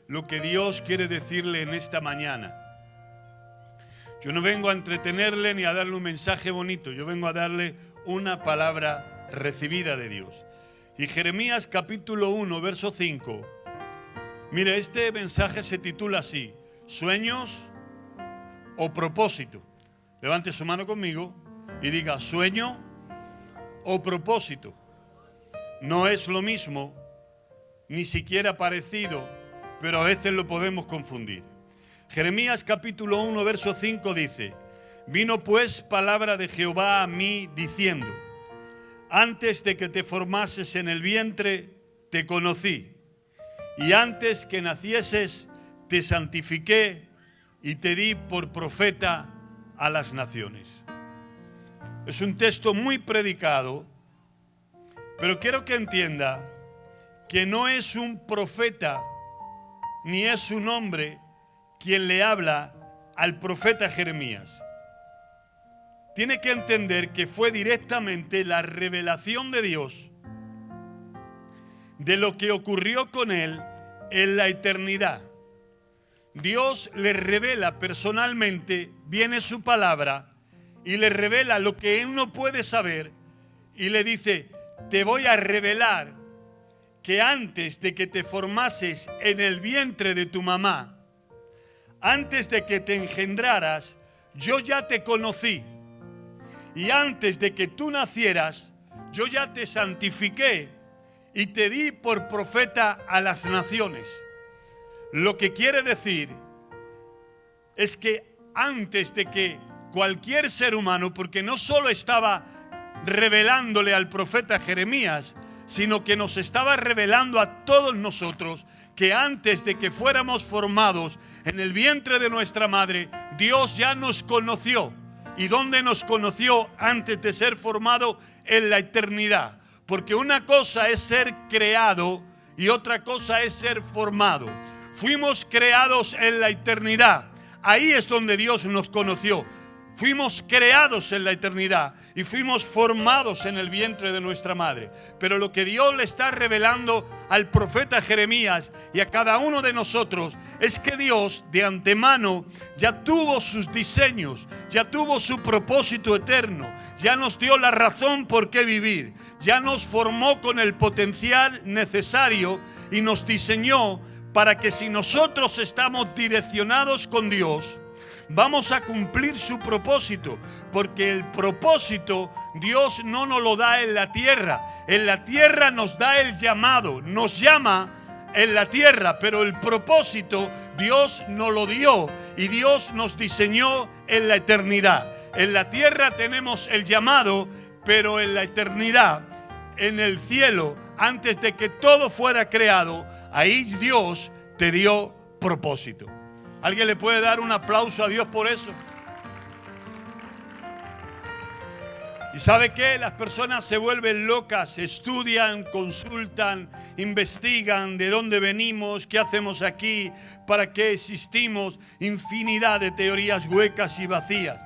lo que Dios quiere decirle en esta mañana. Yo no vengo a entretenerle ni a darle un mensaje bonito, yo vengo a darle una palabra recibida de Dios. Y Jeremías capítulo 1, verso 5. Mire, este mensaje se titula así: sueños o propósito. Levante su mano conmigo y diga: sueño o propósito. No es lo mismo, ni siquiera parecido, pero a veces lo podemos confundir. Jeremías capítulo 1, verso 5 dice: vino pues palabra de Jehová a mí diciendo: antes de que te formases en el vientre, te conocí, y antes que nacieses, te santifiqué y te di por profeta a las naciones. Es un texto muy predicado, pero quiero que entienda que no es un profeta ni es un hombre quien le habla al profeta Jeremías. Tiene que entender que fue directamente la revelación de Dios de lo que ocurrió con él en la eternidad. Dios le revela personalmente, viene su palabra y le revela lo que él no puede saber y le dice: te voy a revelar que antes de que te formases en el vientre de tu mamá, antes de que te engendraras, yo ya te conocí. Y antes de que tú nacieras, yo ya te santifiqué y te di por profeta a las naciones. Lo que quiere decir es que antes de que cualquier ser humano, porque no solo estaba revelándole al profeta Jeremías, sino que nos estaba revelando a todos nosotros que antes de que fuéramos formados en el vientre de nuestra madre, Dios ya nos conoció. ¿Y dónde nos conoció antes de ser formado? En la eternidad. Porque una cosa es ser creado y otra cosa es ser formado. Fuimos creados en la eternidad. Ahí es donde Dios nos conoció. Fuimos creados en la eternidad y fuimos formados en el vientre de nuestra madre. Pero lo que Dios le está revelando al profeta Jeremías y a cada uno de nosotros es que Dios de antemano ya tuvo sus diseños, ya tuvo su propósito eterno, ya nos dio la razón por qué vivir, ya nos formó con el potencial necesario y nos diseñó para que si nosotros estamos direccionados con Dios, vamos a cumplir su propósito, porque el propósito Dios no nos lo da en la tierra. En la tierra nos da el llamado, nos llama en la tierra, pero el propósito Dios nos lo dio y Dios nos diseñó en la eternidad. En la tierra tenemos el llamado, pero en la eternidad, en el cielo, antes de que todo fuera creado, ahí Dios te dio propósito. ¿Alguien le puede dar un aplauso a Dios por eso? ¿Y sabe qué? Las personas se vuelven locas, estudian, consultan, investigan de dónde venimos, qué hacemos aquí, para qué existimos, infinidad de teorías huecas y vacías.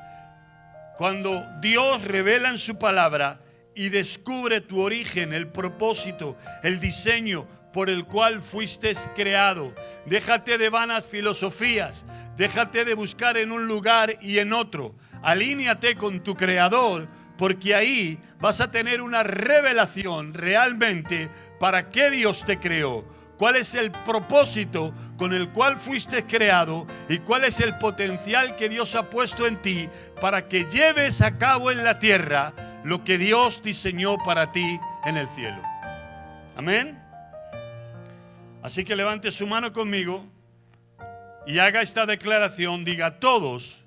Cuando Dios revela en su palabra y descubre tu origen, el propósito, el diseño por el cual fuiste creado. Déjate de vanas filosofías, déjate de buscar en un lugar y en otro. Alíñate con tu Creador, porque ahí vas a tener una revelación realmente para qué Dios te creó, cuál es el propósito con el cual fuiste creado y cuál es el potencial que Dios ha puesto en ti para que lleves a cabo en la tierra lo que Dios diseñó para ti en el cielo. Amén. Así que levante su mano conmigo y haga esta declaración. Diga: todos,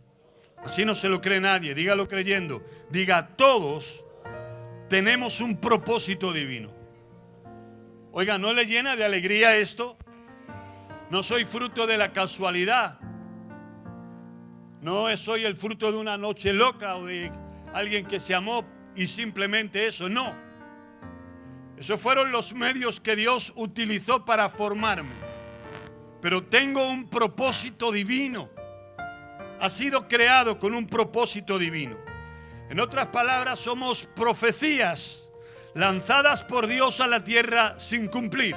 así no se lo cree nadie, dígalo creyendo. Diga: todos tenemos un propósito divino. Oiga, ¿no le llena de alegría esto? No soy fruto de la casualidad. No soy el fruto de una noche loca o de alguien que se amó y simplemente eso, no. Esos fueron los medios que Dios utilizó para formarme. Pero tengo un propósito divino. Ha sido creado con un propósito divino. En otras palabras, somos profecías lanzadas por Dios a la tierra sin cumplir.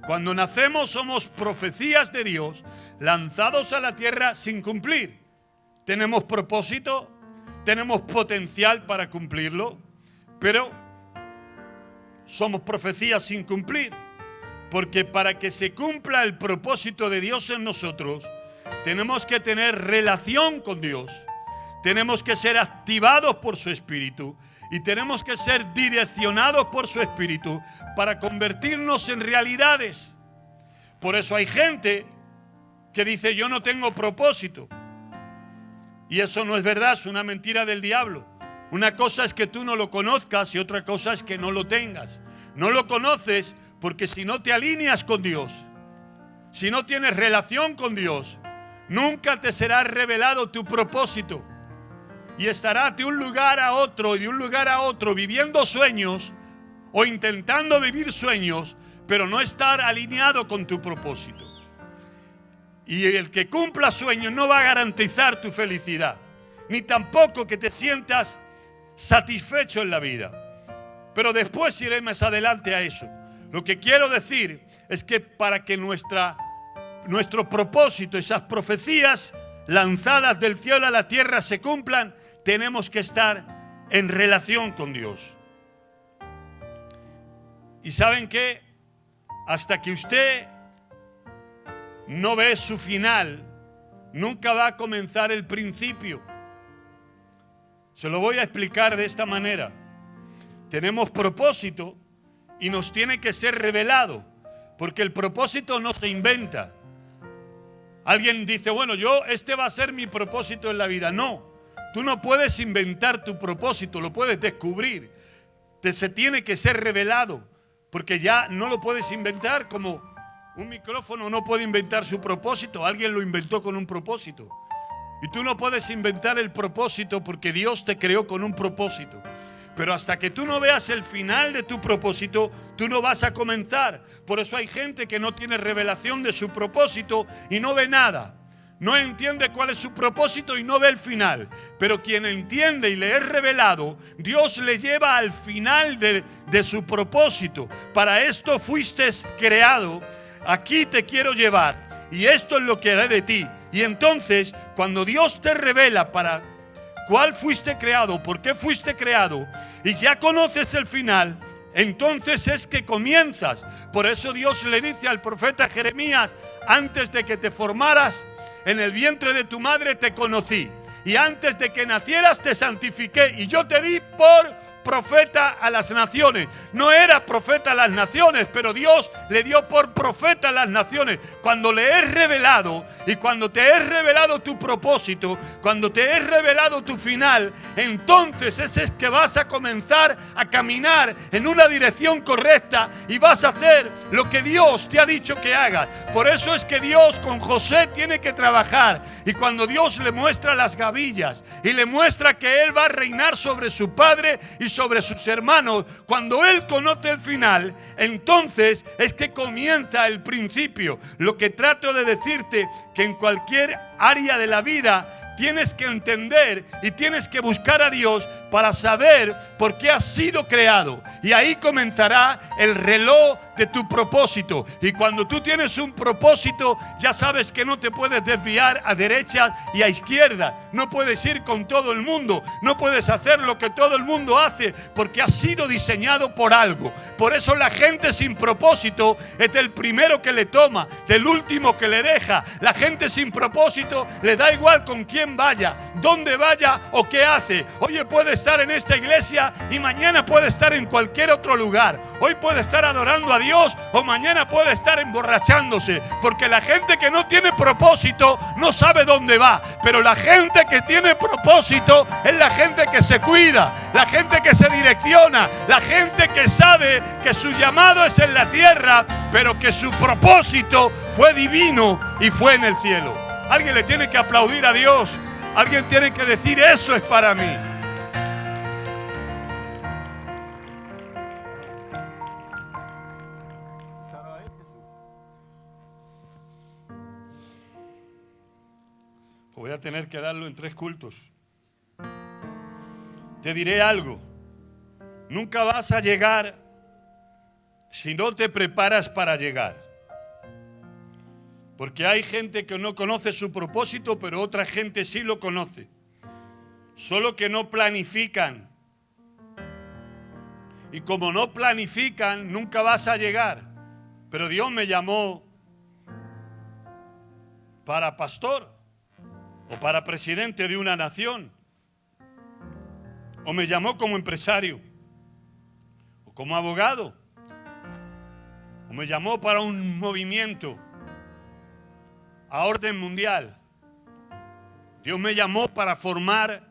Cuando nacemos somos profecías de Dios lanzados a la tierra sin cumplir. Tenemos propósito, tenemos potencial para cumplirlo, pero somos profecías sin cumplir. Porque para que se cumpla el propósito de Dios en nosotros, tenemos que tener relación con Dios, tenemos que ser activados por su Espíritu y tenemos que ser direccionados por su Espíritu para convertirnos en realidades. Por eso hay gente que dice: yo no tengo propósito. Y eso no es verdad, es una mentira del diablo. Una cosa es que tú no lo conozcas y otra cosa es que no lo tengas. No lo conoces porque si no te alineas con Dios, si no tienes relación con Dios, nunca te será revelado tu propósito. Y estarás de un lugar a otro y de un lugar a otro viviendo sueños o intentando vivir sueños, pero no estar alineado con tu propósito. Y el que cumpla sueños no va a garantizar tu felicidad, ni tampoco que te sientas satisfecho en la vida. Pero después iré más adelante a eso. Lo que quiero decir es que para que nuestro propósito, esas profecías lanzadas del cielo a la tierra se cumplan, tenemos que estar en relación con Dios. ¿Y saben qué? Hasta que usted no ve su final, nunca va a comenzar el principio. Se lo voy a explicar de esta manera. Tenemos propósito y nos tiene que ser revelado, porque el propósito no se inventa. Alguien dice: bueno, este va a ser mi propósito en la vida. No, tú no puedes inventar tu propósito, lo puedes descubrir. Se tiene que ser revelado, porque ya no lo puedes inventar. Como un micrófono no puede inventar su propósito, alguien lo inventó con un propósito. Y tú no puedes inventar el propósito porque Dios te creó con un propósito. Pero hasta que tú no veas el final de tu propósito, tú no vas a comenzar. Por eso hay gente que no tiene revelación de su propósito y no ve nada. No entiende cuál es su propósito y no ve el final. Pero quien entiende y le es revelado, Dios le lleva al final de su propósito. Para esto fuiste creado. Aquí te quiero llevar. Y esto es lo que haré de ti. Y entonces, cuando Dios te revela para cuál fuiste creado, por qué fuiste creado, y ya conoces el final, entonces es que comienzas. Por eso Dios le dice al profeta Jeremías: antes de que te formaras en el vientre de tu madre te conocí, y antes de que nacieras te santifiqué, y yo te di por profeta a las naciones. No era profeta a las naciones, pero Dios le dio por profeta a las naciones. Cuando le es revelado y cuando te es revelado tu propósito, cuando te es revelado tu final, entonces ese es que vas a comenzar a caminar en una dirección correcta y vas a hacer lo que Dios te ha dicho que hagas. Por eso es que Dios con José tiene que trabajar, y cuando Dios le muestra las gavillas y le muestra que él va a reinar sobre su padre y sobre sus hermanos, cuando él conoce el final, entonces es que comienza el principio. Lo que trato de decirte, que en cualquier área de la vida tienes que entender y tienes que buscar a Dios para saber por qué has sido creado. Y ahí comenzará el reloj de tu propósito. Y cuando tú tienes un propósito, ya sabes que no te puedes desviar a derecha y a izquierda. No puedes ir con todo el mundo. No puedes hacer lo que todo el mundo hace, porque has sido diseñado por algo. Por eso la gente sin propósito es del primero que le toma, del último que le deja. La gente sin propósito le da igual con quién vaya, dónde vaya o qué hace. Oye, puede estar en esta iglesia y mañana puede estar en cualquier otro lugar. Hoy puede estar adorando a Dios o mañana puede estar emborrachándose, porque la gente que no tiene propósito no sabe dónde va. Pero la gente que tiene propósito es la gente que se cuida, la gente que se direcciona, la gente que sabe que su llamado es en la tierra, pero que su propósito fue divino y fue en el cielo. Alguien le tiene que aplaudir a Dios. Alguien tiene que decir: eso es para mí. Voy a tener que darlo en 3 cultos. Te diré algo: nunca vas a llegar si no te preparas para llegar. Porque hay gente que no conoce su propósito, pero otra gente sí lo conoce. Solo que no planifican. Y como no planifican, nunca vas a llegar. Pero Dios me llamó para pastor, o para presidente de una nación, o me llamó como empresario, o como abogado, o me llamó para un movimiento a orden mundial. Dios me llamó para formar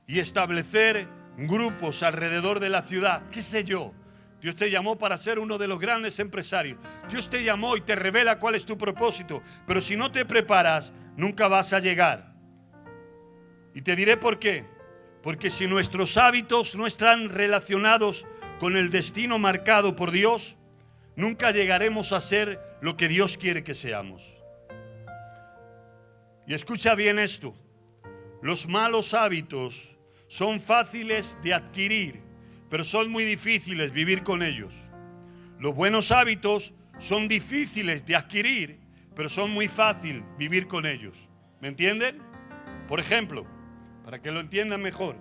y establecer grupos alrededor de la ciudad, qué sé yo. Dios te llamó para ser uno de los grandes empresarios. Dios te llamó y te revela cuál es tu propósito. Pero si no te preparas, nunca vas a llegar. Y te diré por qué. Porque si nuestros hábitos no están relacionados con el destino marcado por Dios, nunca llegaremos a ser lo que Dios quiere que seamos. Y escucha bien esto. Los malos hábitos son fáciles de adquirir, pero son muy difíciles vivir con ellos. Los buenos hábitos son difíciles de adquirir, pero son muy fáciles vivir con ellos. ¿Me entienden? Por ejemplo, para que lo entiendan mejor.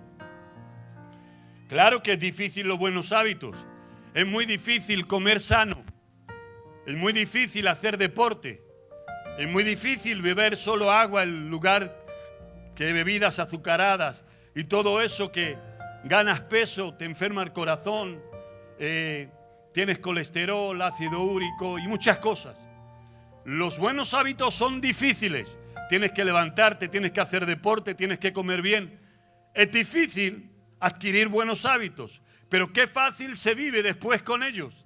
Claro que es difícil los buenos hábitos. Es muy difícil comer sano. Es muy difícil hacer deporte. Es muy difícil beber solo agua en lugar que bebidas azucaradas. Y todo eso que ganas peso, te enferma el corazón, tienes colesterol, ácido úrico y muchas cosas. Los buenos hábitos son difíciles. Tienes que levantarte, tienes que hacer deporte, tienes que comer bien. Es difícil adquirir buenos hábitos, pero qué fácil se vive después con ellos.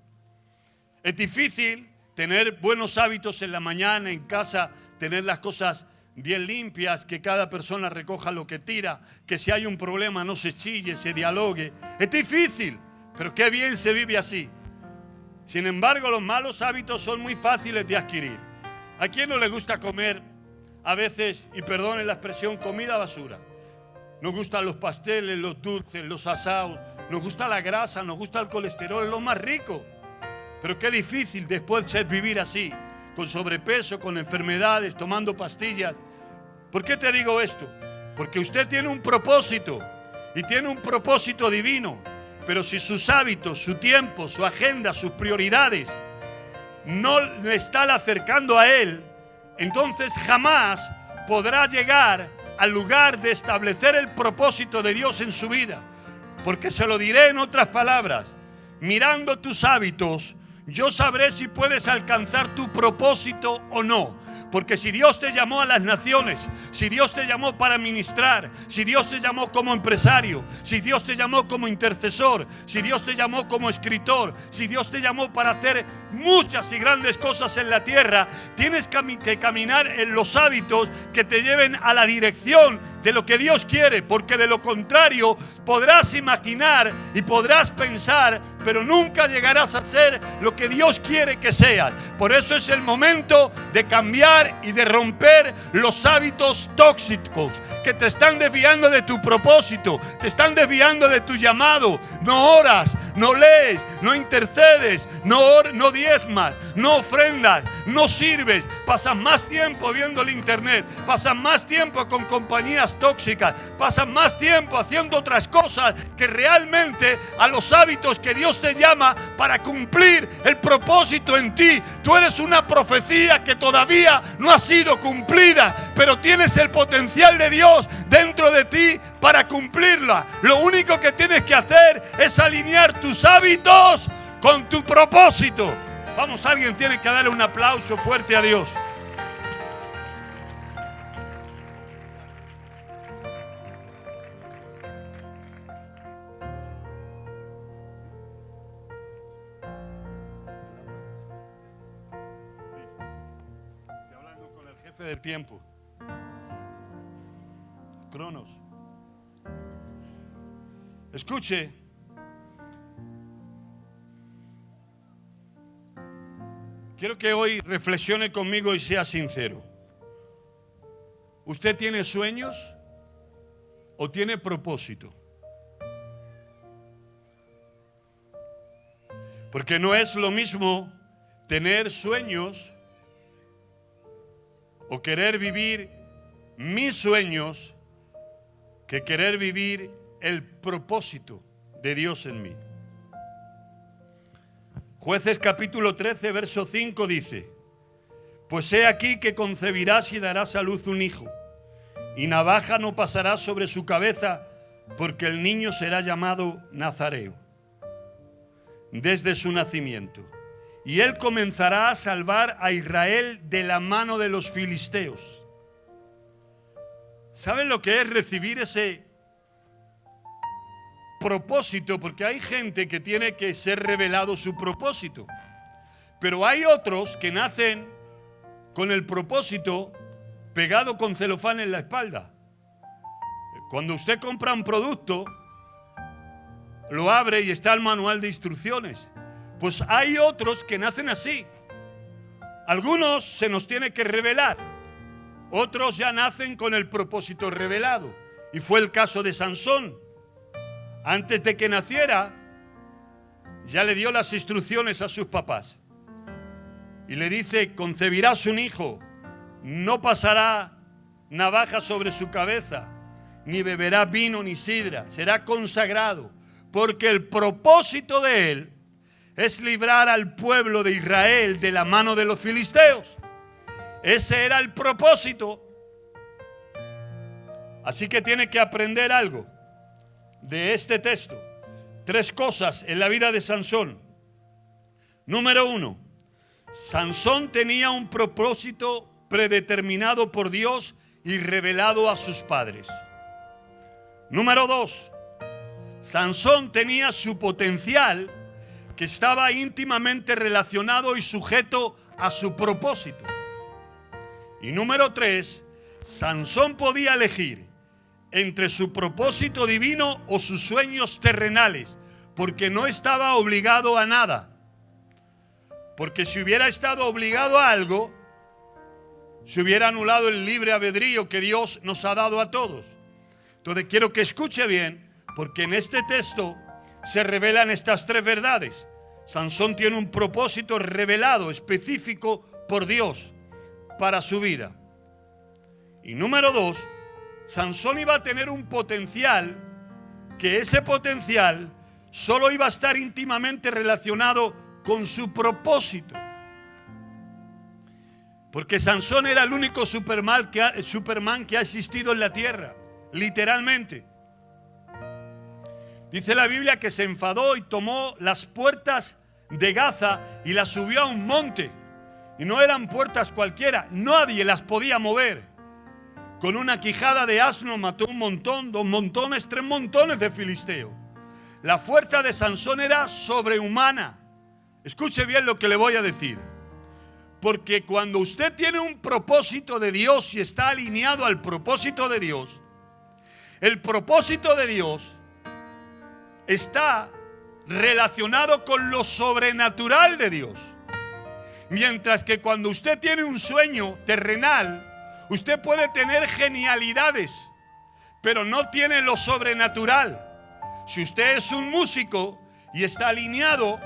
Es difícil tener buenos hábitos en la mañana, en casa, tener las cosas bien limpias, que cada persona recoja lo que tira, que si hay un problema no se chille, se dialogue. Es difícil, pero qué bien se vive así. Sin embargo, los malos hábitos son muy fáciles de adquirir. ¿A quién no le gusta comer a veces, y perdonen la expresión, comida basura? Nos gustan los pasteles, los dulces, los asados, nos gusta la grasa, nos gusta el colesterol, es lo más rico. Pero qué difícil después es vivir así, con sobrepeso, con enfermedades, tomando pastillas. ¿Por qué te digo esto? Porque usted tiene un propósito y tiene un propósito divino. Pero si sus hábitos, su tiempo, su agenda, sus prioridades no le están acercando a Él, entonces jamás podrá llegar al lugar de establecer el propósito de Dios en su vida. Porque se lo diré en otras palabras, mirando tus hábitos, yo sabré si puedes alcanzar tu propósito o no. Porque si Dios te llamó a las naciones, si Dios te llamó para ministrar, si Dios te llamó como empresario, si Dios te llamó como intercesor, si Dios te llamó como escritor, si Dios te llamó para hacer muchas y grandes cosas en la tierra, tienes que caminar en los hábitos que te lleven a la dirección de lo que Dios quiere. Porque de lo contrario podrás imaginar y podrás pensar, pero nunca llegarás a ser lo que Dios quiere que seas. Por eso es el momento de cambiar y de romper los hábitos tóxicos que te están desviando de tu propósito, te están desviando de tu llamado. No oras, no lees, no intercedes, no diezmas, no ofrendas, no sirves. Pasas más tiempo viendo el internet, pasas más tiempo con compañías tóxicas, pasas más tiempo haciendo otras cosas que realmente a los hábitos que Dios te llama para cumplir el propósito en ti. Tú eres una profecía que todavía no ha sido cumplida, pero tienes el potencial de Dios dentro de ti para cumplirla. Lo único que tienes que hacer es alinear tus hábitos con tu propósito. Vamos, alguien tiene que darle un aplauso fuerte a Dios. Del tiempo, Cronos. Escuche, quiero que hoy reflexione conmigo y sea sincero. ¿Usted tiene sueños o tiene propósito? Porque no es lo mismo tener sueños o querer vivir mis sueños que querer vivir el propósito de Dios en mí. Jueces capítulo 13, verso 5 dice: pues he aquí que concebirás y darás a luz un hijo, y navaja no pasará sobre su cabeza, porque el niño será llamado Nazareo desde su nacimiento. Y él comenzará a salvar a Israel de la mano de los filisteos. ¿Saben lo que es recibir ese propósito? Porque hay gente que tiene que ser revelado su propósito. Pero hay otros que nacen con el propósito pegado con celofán en la espalda. Cuando usted compra un producto, lo abre y está el manual de instrucciones. Pues hay otros que nacen así. Algunos se nos tiene que revelar, otros ya nacen con el propósito revelado. Y fue el caso de Sansón. Antes de que naciera, ya le dio las instrucciones a sus papás. Y le dice: concebirás un hijo, no pasará navaja sobre su cabeza, ni beberá vino ni sidra, será consagrado, porque el propósito de él es librar al pueblo de Israel de la mano de los filisteos. Ese era el propósito. Así que tiene que aprender algo de este texto. 3 cosas en la vida de Sansón. Número 1, Sansón tenía un propósito predeterminado por Dios y revelado a sus padres. Número 2, Sansón tenía su potencial que estaba íntimamente relacionado y sujeto a su propósito. Y número 3, Sansón podía elegir entre su propósito divino o sus sueños terrenales, porque no estaba obligado a nada. Porque si hubiera estado obligado a algo, se hubiera anulado el libre albedrío que Dios nos ha dado a todos. Entonces quiero que escuche bien, porque en este texto se revelan estas 3 verdades. Sansón tiene un propósito revelado, específico por Dios para su vida. Y número 2, Sansón iba a tener un potencial, que ese potencial solo iba a estar íntimamente relacionado con su propósito. Porque Sansón era el único Superman que ha existido en la tierra, literalmente. Dice la Biblia que se enfadó y tomó las puertas de Gaza y las subió a un monte. Y no eran puertas cualquiera, nadie las podía mover. Con una quijada de asno mató un montón, 2 montones, 3 montones de filisteos. La fuerza de Sansón era sobrehumana. Escuche bien lo que le voy a decir. Porque cuando usted tiene un propósito de Dios y está alineado al propósito de Dios, el propósito de Dios está relacionado con lo sobrenatural de Dios. Mientras que cuando usted tiene un sueño terrenal, usted puede tener genialidades, pero no tiene lo sobrenatural. Si usted es un músico y está alineado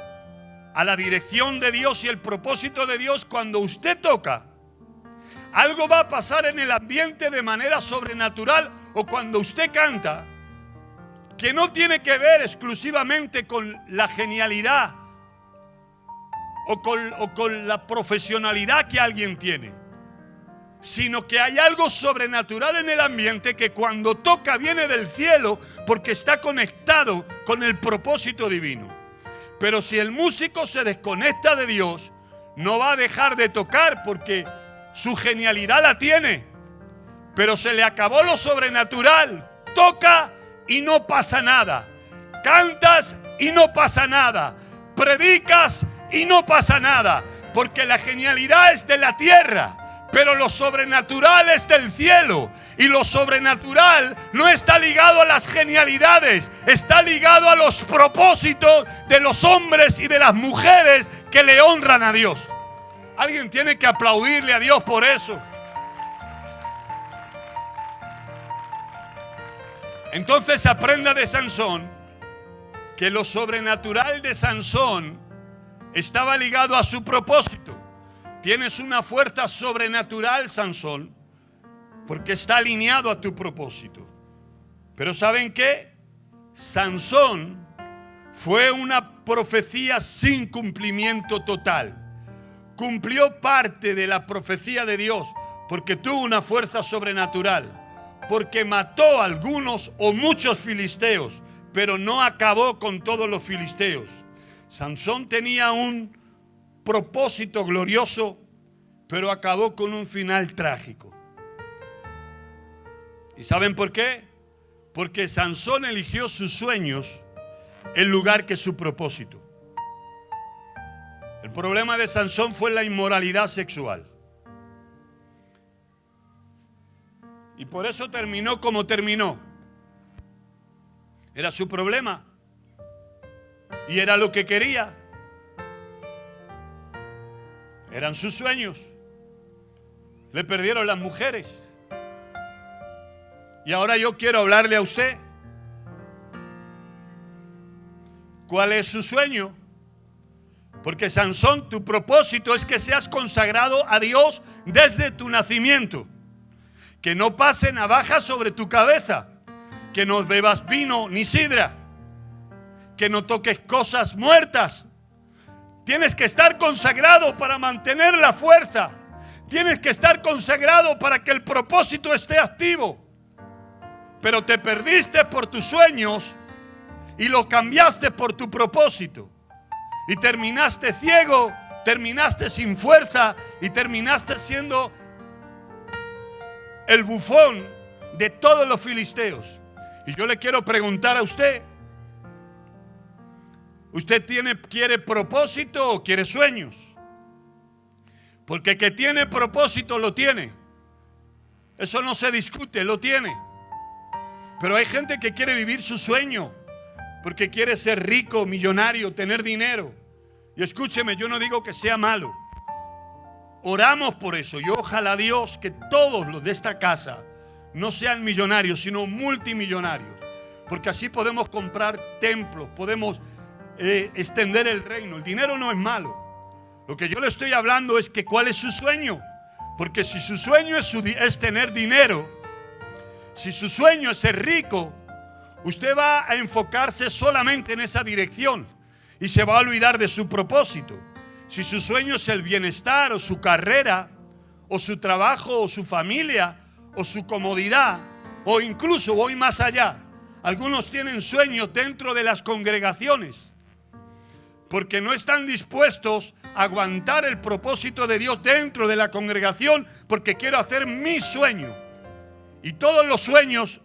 a la dirección de Dios y el propósito de Dios, cuando usted toca, algo va a pasar en el ambiente de manera sobrenatural. O cuando usted canta, que no tiene que ver exclusivamente con la genialidad o con la profesionalidad que alguien tiene, sino que hay algo sobrenatural en el ambiente que cuando toca viene del cielo, porque está conectado con el propósito divino. Pero si el músico se desconecta de Dios, no va a dejar de tocar, porque su genialidad la tiene, pero se le acabó lo sobrenatural. Toca y no pasa nada. Cantas y no pasa nada. Predicas y no pasa nada. Porque la genialidad es de la tierra, pero lo sobrenatural es del cielo. Y lo sobrenatural no está ligado a las genialidades, está ligado a los propósitos de los hombres y de las mujeres que le honran a Dios. Alguien tiene que aplaudirle a Dios por eso. Entonces aprenda de Sansón que lo sobrenatural de Sansón estaba ligado a su propósito. Tienes una fuerza sobrenatural, Sansón, porque está alineado a tu propósito. Pero ¿saben qué? Sansón fue una profecía sin cumplimiento total. Cumplió parte de la profecía de Dios porque tuvo una fuerza sobrenatural, porque mató a algunos o muchos filisteos, pero no acabó con todos los filisteos. Sansón tenía un propósito glorioso, pero acabó con un final trágico. ¿Y saben por qué? Porque Sansón eligió sus sueños en lugar que su propósito. El problema de Sansón fue la inmoralidad sexual. Y por eso terminó como terminó. Era su problema. Y era lo que quería. Eran sus sueños. Le perdieron las mujeres. Y ahora yo quiero hablarle a usted. ¿Cuál es su sueño? Porque Sansón, tu propósito es que seas consagrado a Dios desde tu nacimiento. Que no pase navaja sobre tu cabeza. Que no bebas vino ni sidra. Que no toques cosas muertas. Tienes que estar consagrado para mantener la fuerza. Tienes que estar consagrado para que el propósito esté activo. Pero te perdiste por tus sueños y lo cambiaste por tu propósito. Y terminaste ciego, terminaste sin fuerza y terminaste siendo el bufón de todos los filisteos. Y yo le quiero preguntar a usted, ¿usted quiere propósito o quiere sueños? Porque que tiene propósito lo tiene. Eso no se discute, lo tiene. Pero hay gente que quiere vivir su sueño porque quiere ser rico, millonario, tener dinero. Y escúcheme, yo no digo que sea malo. Oramos por eso. Y ojalá Dios que todos los de esta casa no sean millonarios, sino multimillonarios. Porque así podemos comprar templos, podemos extender el reino. El dinero no es malo. Lo que yo le estoy hablando es que ¿cuál es su sueño? Porque si su sueño es tener dinero, si su sueño es ser rico, usted va a enfocarse solamente en esa dirección y se va a olvidar de su propósito. Si su sueño es el bienestar o su carrera o su trabajo o su familia o su comodidad, o incluso voy más allá, algunos tienen sueños dentro de las congregaciones porque no están dispuestos a aguantar el propósito de Dios dentro de la congregación, porque quiero hacer mi sueño. Y todos los sueños,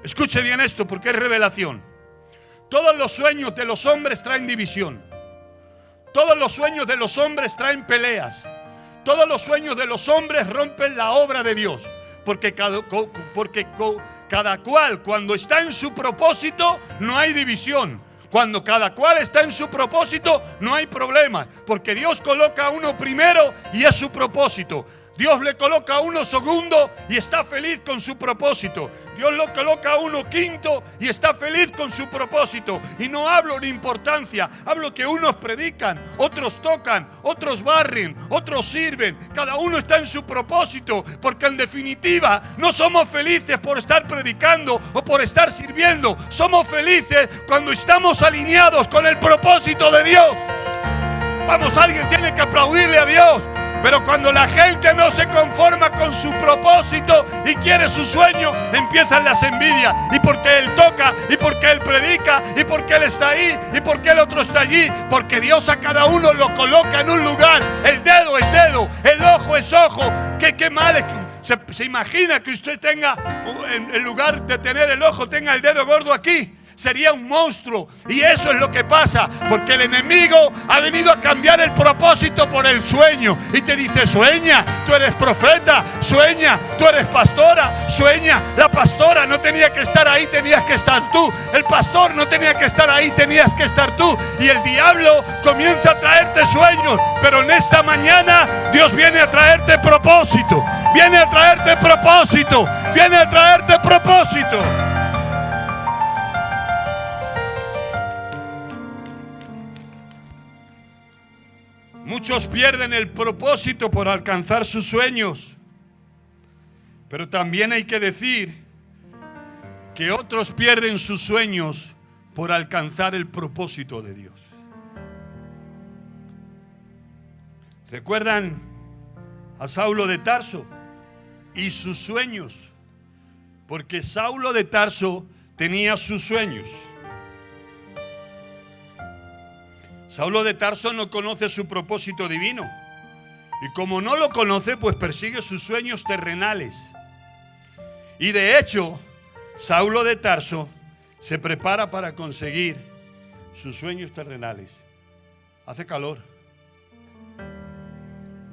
escuche bien esto porque es revelación, todos los sueños de los hombres traen división. Todos los sueños de los hombres traen peleas. Todos los sueños de los hombres rompen la obra de Dios. Porque cada cual, cuando está en su propósito, no hay división. Cuando cada cual está en su propósito, no hay problema. Porque Dios coloca a uno primero y es su propósito. Dios le coloca a uno segundo y está feliz con su propósito. Dios lo coloca a uno quinto y está feliz con su propósito. Y no hablo de importancia, hablo que unos predican, otros tocan, otros barren, otros sirven. Cada uno está en su propósito, porque en definitiva no somos felices por estar predicando o por estar sirviendo. Somos felices cuando estamos alineados con el propósito de Dios. Vamos, alguien tiene que aplaudirle a Dios. Pero cuando la gente no se conforma con su propósito y quiere su sueño, empiezan las envidias. Y porque él toca, y porque él predica, y porque él está ahí, y porque el otro está allí. Porque Dios a cada uno lo coloca en un lugar. El dedo es dedo, el ojo es ojo. ¿Qué mal es? ¿Se imagina que usted tenga, en lugar de tener el ojo, tenga el dedo gordo aquí? Sería un monstruo. Y eso es lo que pasa, porque el enemigo ha venido a cambiar el propósito por el sueño. Y te dice: sueña, tú eres profeta. Sueña, tú eres pastora. Sueña, la pastora no tenía que estar ahí, tenías que estar tú. El pastor no tenía que estar ahí, tenías que estar tú. Y el diablo comienza a traerte sueños. Pero en esta mañana Dios viene a traerte propósito. Viene a traerte propósito. Viene a traerte propósito. Muchos pierden el propósito por alcanzar sus sueños. Pero también hay que decir que otros pierden sus sueños por alcanzar el propósito de Dios. ¿Recuerdan a Saulo de Tarso y sus sueños? Porque Saulo de Tarso tenía sus sueños. Saulo de Tarso no conoce su propósito divino. Y como no lo conoce, pues persigue sus sueños terrenales. Y de hecho, Saulo de Tarso se prepara para conseguir sus sueños terrenales. Hace calor.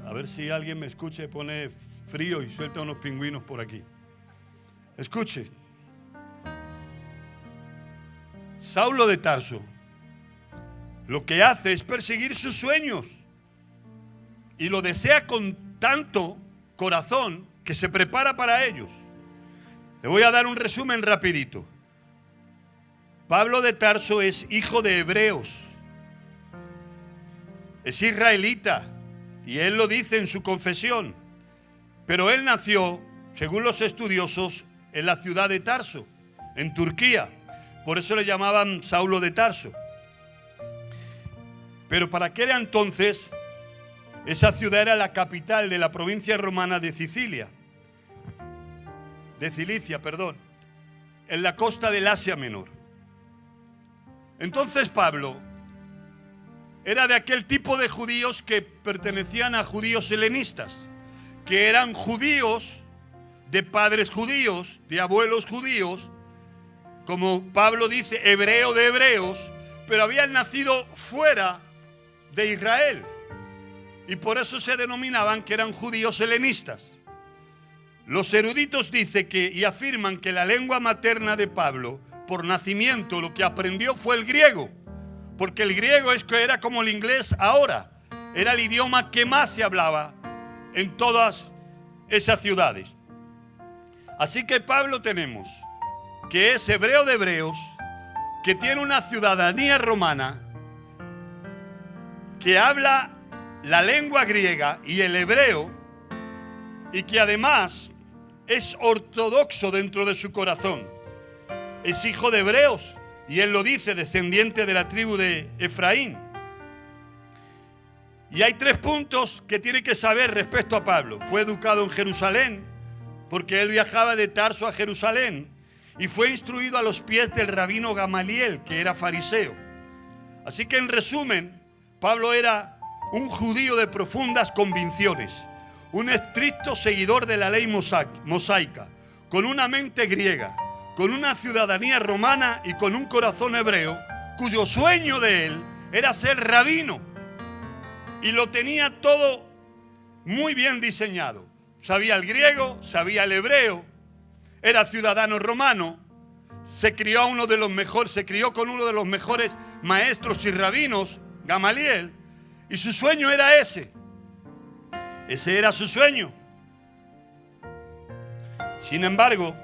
A ver si alguien me escucha y pone frío y suelta unos pingüinos por aquí. Escuche. Saulo de Tarso lo que hace es perseguir sus sueños y lo desea con tanto corazón que se prepara para ellos. Le voy a dar un resumen rapidito. Pablo de Tarso es hijo de hebreos, es israelita y él lo dice en su confesión, pero él nació, según los estudiosos, en la ciudad de Tarso, en Turquía. Por eso le llamaban Saulo de Tarso. Pero para aquel entonces, esa ciudad era la capital de la provincia romana de Cilicia, en la costa del Asia Menor. Entonces Pablo era de aquel tipo de judíos que pertenecían a judíos helenistas, que eran judíos, de padres judíos, de abuelos judíos, como Pablo dice, hebreo de hebreos, pero habían nacido fuera de Israel. Y por eso se denominaban que eran judíos helenistas. Los eruditos dicen y afirman que la lengua materna de Pablo, por nacimiento, lo que aprendió fue el griego. Porque el griego era como el inglés ahora. Era el idioma que más se hablaba en todas esas ciudades. Así que Pablo tenemos que es hebreo de hebreos, que tiene una ciudadanía romana, que habla la lengua griega y el hebreo, y que además es ortodoxo dentro de su corazón. Es hijo de hebreos, y él lo dice, descendiente de la tribu de Efraín. Y hay 3 puntos que tiene que saber respecto a Pablo. Fue educado en Jerusalén, porque él viajaba de Tarso a Jerusalén, y fue instruido a los pies del rabino Gamaliel, que era fariseo. Así que en resumen, Pablo era un judío de profundas convicciones, un estricto seguidor de la ley mosaica, con una mente griega, con una ciudadanía romana y con un corazón hebreo, cuyo sueño de él era ser rabino. Y lo tenía todo muy bien diseñado. Sabía el griego, sabía el hebreo, era ciudadano romano, se crió con uno de los mejores maestros y rabinos, Gamaliel, y su sueño era ese. Ese era su sueño. Sin embargo,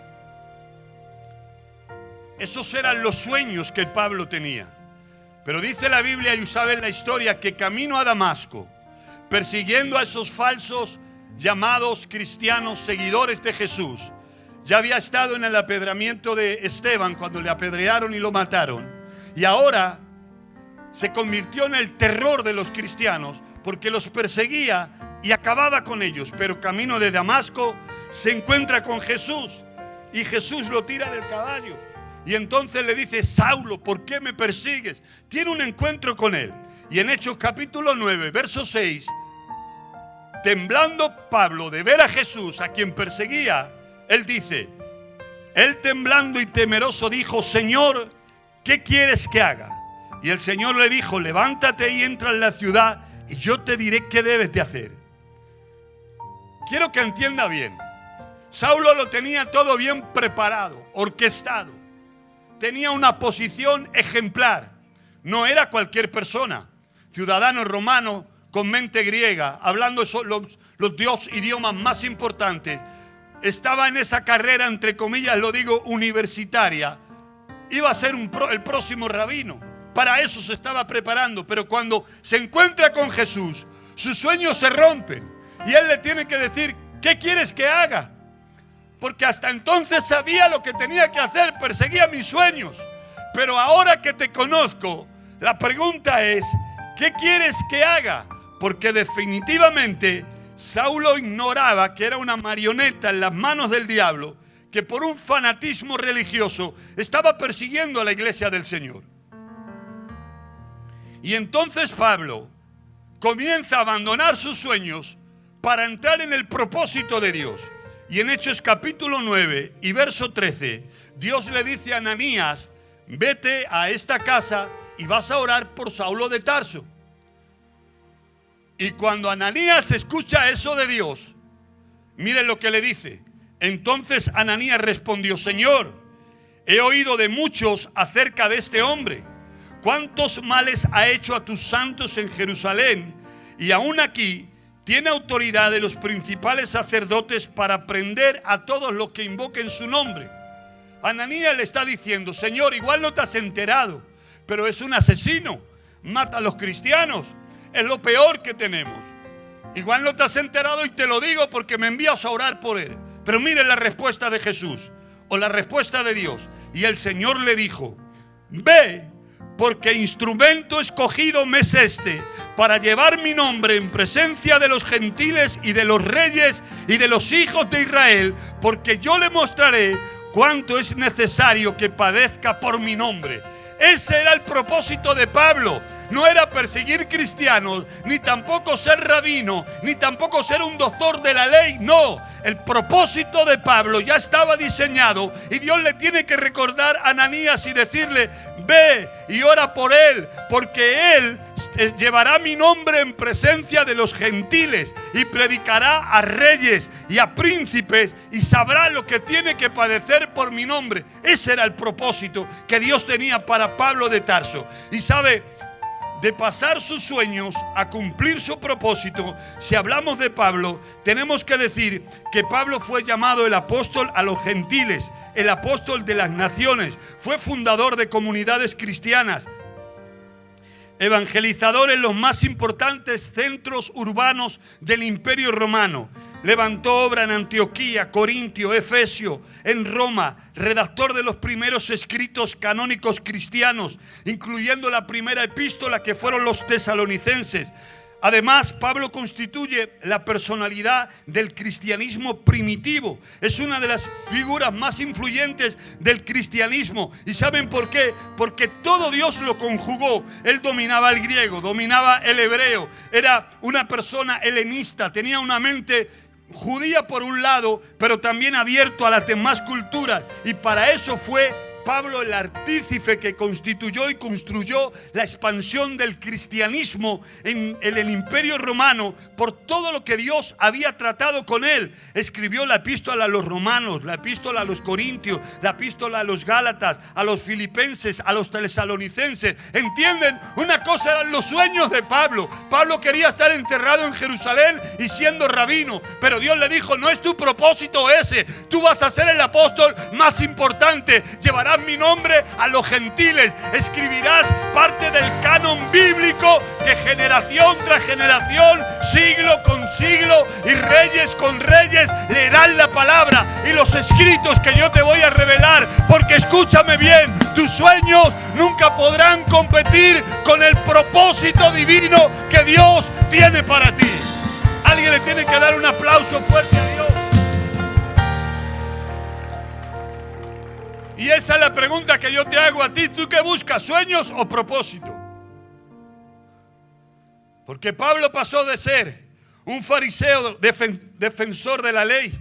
esos eran los sueños que Pablo tenía. Pero dice la Biblia, y saben la historia, que camino a Damasco, persiguiendo a esos falsos llamados cristianos, seguidores de Jesús, ya había estado en el apedreamiento de Esteban cuando le apedrearon y lo mataron. Y ahora se convirtió en el terror de los cristianos porque los perseguía y acababa con ellos. Pero camino de Damasco se encuentra con Jesús y Jesús lo tira del caballo. Y entonces le dice: Saulo, ¿por qué me persigues? Tiene un encuentro con él. Y en Hechos capítulo 9, verso 6, temblando Pablo de ver a Jesús, a quien perseguía, él dice, él temblando y temeroso dijo: Señor, ¿qué quieres que haga? Y el Señor le dijo: levántate y entra en la ciudad y yo te diré qué debes de hacer. Quiero que entienda bien. Saulo lo tenía todo bien preparado, orquestado. Tenía una posición ejemplar. No era cualquier persona. Ciudadano romano con mente griega, hablando los idiomas más importantes. Estaba en esa carrera, entre comillas lo digo, universitaria. Iba a ser el próximo rabino. Para eso se estaba preparando. Pero cuando se encuentra con Jesús, sus sueños se rompen y él le tiene que decir: ¿qué quieres que haga? Porque hasta entonces sabía lo que tenía que hacer, perseguía mis sueños. Pero ahora que te conozco, la pregunta es: ¿qué quieres que haga? Porque definitivamente Saulo ignoraba que era una marioneta en las manos del diablo, que por un fanatismo religioso estaba persiguiendo a la iglesia del Señor. Y entonces Pablo comienza a abandonar sus sueños para entrar en el propósito de Dios. Y en Hechos capítulo 9 y verso 13, Dios le dice a Ananías: vete a esta casa y vas a orar por Saulo de Tarso. Y cuando Ananías escucha eso de Dios, miren lo que le dice. Entonces Ananías respondió: Señor, he oído de muchos acerca de este hombre, cuántos males ha hecho a tus santos en Jerusalén, y aún aquí tiene autoridad de los principales sacerdotes para prender a todos los que invoquen su nombre. Ananías le está diciendo: Señor, igual no te has enterado, pero es un asesino, mata a los cristianos, es lo peor que tenemos. Igual no te has enterado y te lo digo porque me envías a orar por él. Pero miren la respuesta de Jesús, o la respuesta de Dios. Y el Señor le dijo: ve, porque instrumento escogido me es este, para llevar mi nombre en presencia de los gentiles y de los reyes y de los hijos de Israel, porque yo le mostraré cuánto es necesario que padezca por mi nombre. Ese era el propósito de Pablo. No era perseguir cristianos, ni tampoco ser rabino, ni tampoco ser un doctor de la ley. No, el propósito de Pablo ya estaba diseñado y Dios le tiene que recordar a Ananías y decirle: ve y ora por él, porque él llevará mi nombre en presencia de los gentiles y predicará a reyes y a príncipes y sabrá lo que tiene que padecer por mi nombre. Ese era el propósito que Dios tenía para Pablo de Tarso. Y sabe, de pasar sus sueños a cumplir su propósito, si hablamos de Pablo, tenemos que decir que Pablo fue llamado el apóstol a los gentiles, el apóstol de las naciones, fue fundador de comunidades cristianas, evangelizador en los más importantes centros urbanos del Imperio Romano. Levantó obra en Antioquía, Corintio, Efesio, en Roma, redactor de los primeros escritos canónicos cristianos, incluyendo la primera epístola que fueron los tesalonicenses. Además, Pablo constituye la personalidad del cristianismo primitivo. Es una de las figuras más influyentes del cristianismo. ¿Y saben por qué? Porque todo Dios lo conjugó. Él dominaba el griego, dominaba el hebreo. Era una persona helenista, tenía una mente judía por un lado, pero también abierto a las demás culturas. Y para eso fue Pablo el artífice que constituyó y construyó la expansión del cristianismo en el Imperio Romano por todo lo que Dios había tratado con él. Escribió la epístola a los romanos, la epístola a los corintios, la epístola a los gálatas, a los filipenses, a los tesalonicenses. ¿Entienden? Una cosa eran los sueños de Pablo. Pablo quería estar encerrado en Jerusalén y siendo rabino, pero Dios le dijo: no es tu propósito ese, tú vas a ser el apóstol más importante, llevarás mi nombre a los gentiles, escribirás parte del canon bíblico que generación tras generación, siglo con siglo y reyes con reyes leerán la palabra y los escritos que yo te voy a revelar, porque escúchame bien, tus sueños nunca podrán competir con el propósito divino que Dios tiene para ti. Alguien le tiene que dar un aplauso fuerte a Dios. Y esa es la pregunta que yo te hago a ti. ¿Tú qué buscas? ¿Sueños o propósito? Porque Pablo pasó de ser un fariseo defensor de la ley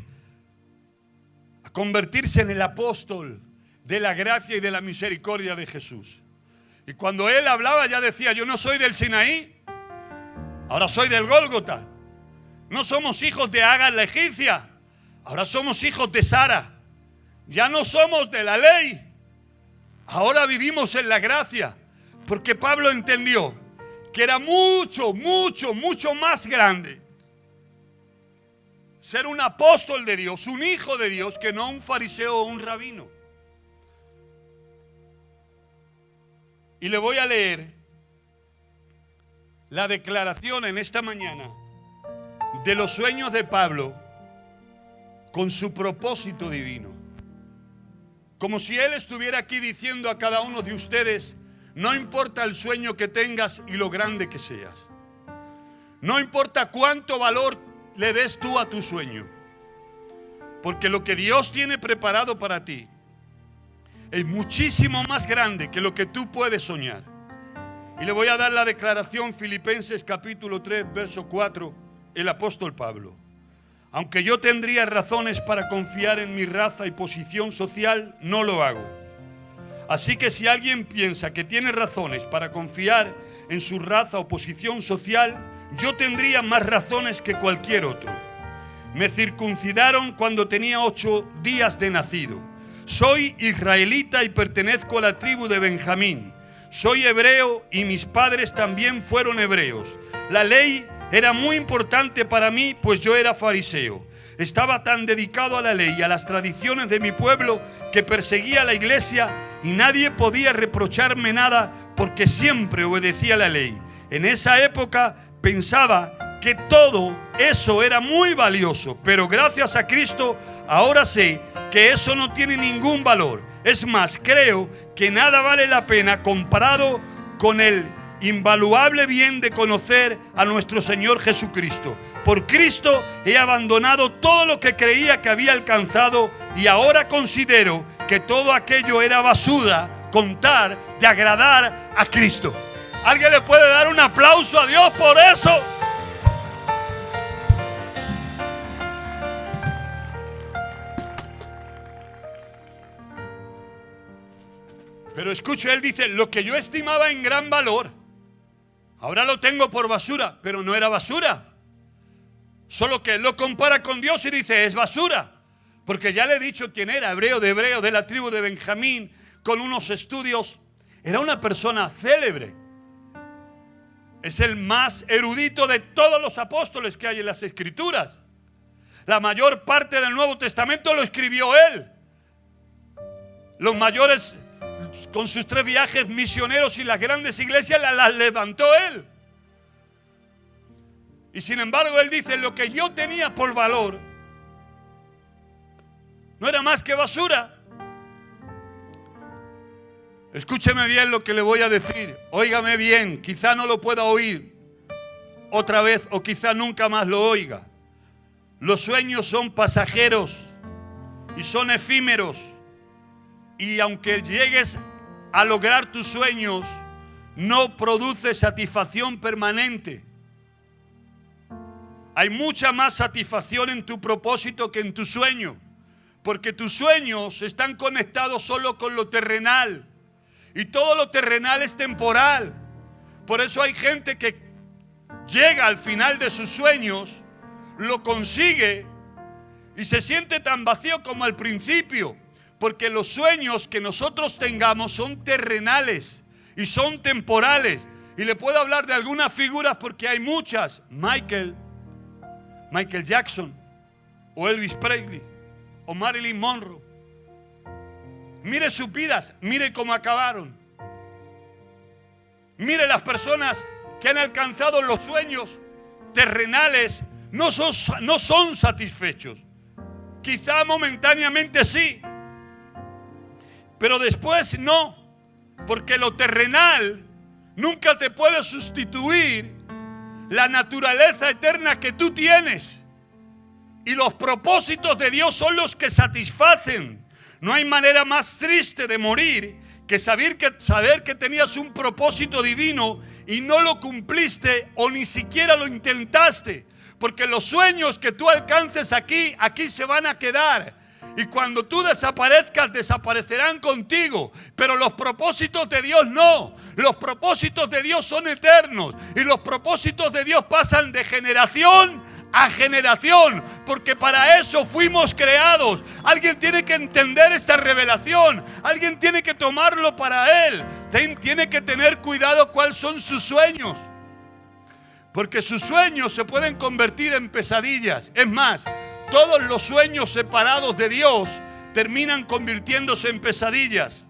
a convertirse en el apóstol de la gracia y de la misericordia de Jesús. Y cuando él hablaba ya decía: yo no soy del Sinaí, ahora soy del Gólgota. No somos hijos de Agar la egipcia, ahora somos hijos de Sara. Ya no somos de la ley, ahora vivimos en la gracia. Porque Pablo entendió que era mucho, mucho, mucho más grande ser un apóstol de Dios, un hijo de Dios, que no un fariseo o un rabino. Y le voy a leer la declaración en esta mañana de los sueños de Pablo con su propósito divino. Como si él estuviera aquí diciendo a cada uno de ustedes: no importa el sueño que tengas y lo grande que seas. No importa cuánto valor le des tú a tu sueño. Porque lo que Dios tiene preparado para ti es muchísimo más grande que lo que tú puedes soñar. Y le voy a dar la declaración, Filipenses capítulo 3, verso 4, el apóstol Pablo. Aunque yo tendría razones para confiar en mi raza y posición social, no lo hago. Así que si alguien piensa que tiene razones para confiar en su raza o posición social, yo tendría más razones que cualquier otro. Me circuncidaron cuando tenía 8 días de nacido. Soy israelita y pertenezco a la tribu de Benjamín. Soy hebreo y mis padres también fueron hebreos. La ley era muy importante para mí, pues yo era fariseo. Estaba tan dedicado a la ley y a las tradiciones de mi pueblo que perseguía a la iglesia y nadie podía reprocharme nada porque siempre obedecía la ley. En esa época pensaba que todo eso era muy valioso, pero gracias a Cristo ahora sé que eso no tiene ningún valor. Es más, creo que nada vale la pena comparado con el invaluable bien de conocer a nuestro Señor Jesucristo. Por Cristo he abandonado todo lo que creía que había alcanzado y ahora considero que todo aquello era basura con tal de agradar a Cristo. ¿Alguien le puede dar un aplauso a Dios por eso? Pero escuche, él dice: lo que yo estimaba en gran valor, ahora lo tengo por basura. Pero no era basura. Solo que él lo compara con Dios y dice: es basura. Porque ya le he dicho quién era: hebreo, de la tribu de Benjamín, con unos estudios. Era una persona célebre. Es el más erudito de todos los apóstoles que hay en las Escrituras. La mayor parte del Nuevo Testamento lo escribió él. Los mayores, con sus 3 viajes misioneros y las grandes iglesias, las levantó él. Y sin embargo él dice: lo que yo tenía por valor no era más que basura. Escúcheme bien lo que le voy a decir. Óigame bien. Quizá no lo pueda oír otra vez o quizá nunca más lo oiga. Los sueños son pasajeros y son efímeros. Y aunque llegues a lograr tus sueños, no produce satisfacción permanente. Hay mucha más satisfacción en tu propósito que en tu sueño. Porque tus sueños están conectados solo con lo terrenal. Y todo lo terrenal es temporal. Por eso hay gente que llega al final de sus sueños, lo consigue y se siente tan vacío como al principio. Porque los sueños que nosotros tengamos son terrenales y son temporales. Y le puedo hablar de algunas figuras porque hay muchas. Michael Jackson, o Elvis Presley, o Marilyn Monroe. Mire sus vidas, mire cómo acabaron. Mire las personas que han alcanzado los sueños terrenales, no son satisfechos. Quizá momentáneamente sí, pero después no, porque lo terrenal nunca te puede sustituir la naturaleza eterna que tú tienes. Y los propósitos de Dios son los que satisfacen. No hay manera más triste de morir que saber que tenías un propósito divino y no lo cumpliste o ni siquiera lo intentaste. Porque los sueños que tú alcances aquí se van a quedar. Y cuando tú desaparezcas, desaparecerán contigo. Pero los propósitos de Dios no. Los propósitos de Dios son eternos. Y los propósitos de Dios pasan de generación a generación, porque para eso fuimos creados. Alguien tiene que entender esta revelación. Alguien tiene que tomarlo para él. Tiene que tener cuidado cuáles son sus sueños, porque sus sueños se pueden convertir en pesadillas. Es más, todos los sueños separados de Dios terminan convirtiéndose en pesadillas.